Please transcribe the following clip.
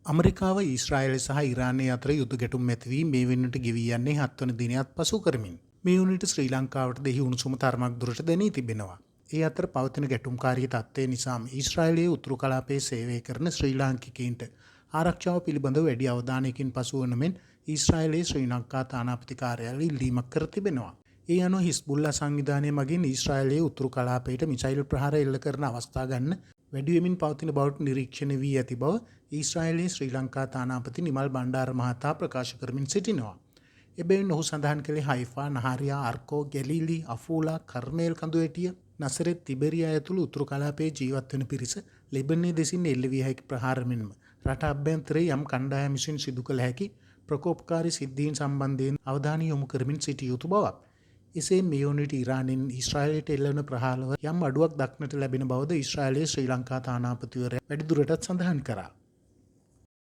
ඇමරිකාව ඊශ්‍රායලය සහ ඉරානය අතර යුද්ධ ගැටුම් ඇතිවී මේ වෙන්නට ගෙවී යන්නේ 7 වන දිනයත් පසු කරමින් මේ වනවිට ශ්‍රී ලංකාවට දෙහි උණුසුම තරමක් දුරට දැනී තිබෙනවා. ඒ අතර පවතින ගැටුම්කාරී තත්ත්වය නිසාම ඊශ්‍රායලයේ උතුරු කලාපයේ සේවය කරන ශ්‍රී ලාංකිකයින්ට ආරක්ෂාව පිළිබඳව වැඩි අවධානයකින් පසු වන මෙන් ඊශ්‍රායලයේ ශ්‍රී ලංකා තානාපති කාර්යාලය ඉල්ලීමක් කර තිබෙනවා. ඒ අනුව හිස්බුල්ලා සංවිධානය මගින් ඊශ්‍රායලයේ උතුරු කලාපයට මිසයිල් ප්‍රහාර එල්ල කරන අවස්ථා ගන්න වැඩිවෙමින් පවතින බවට නිරීක්ෂණය වී ඇති බව ඊශ්‍රායලයේ ශ්‍රී ලංකා තානාපති නිමල් බණ්ඩාර මහතා ප්‍රකාශ කරමින් සිටිනවා. එබැවින් ඔහු සඳහන් කළේ හයිෆා, නහාරියා, අර්කෝ, ගැලීලි, අෆූලා, කර්මේල් කඳුවැටිය, නසරෙත්, තිබෙරියා ඇතුළු උතුරු කලාපයේ ජීවත් වන පිරිස ලෙබනයේ දෙසින් එල්ල විය හැකි ප්‍රහාර මෙන්ම රට අභ්‍යන්තරයේ යම් කණ්ඩායම් විසින් සිදු කළ හැකි ප්‍රකෝපකාරී සිද්ධීන් සම්බන්ධයෙන් අවධානය යොමු කරමින් සිටිය යුතු බවක්. එසේ මේ වනවිට ඉරානයෙන් ඊශ්‍රායලයට එල්ලවන ප්‍රහාරවල යම් අඩුවක් දක්නට ලැබෙන බවද ඊශ්‍රායලයේ ශ්‍රී ලංකා තානාපතිවරයා වැඩිදුරටත් සඳහන් කරා.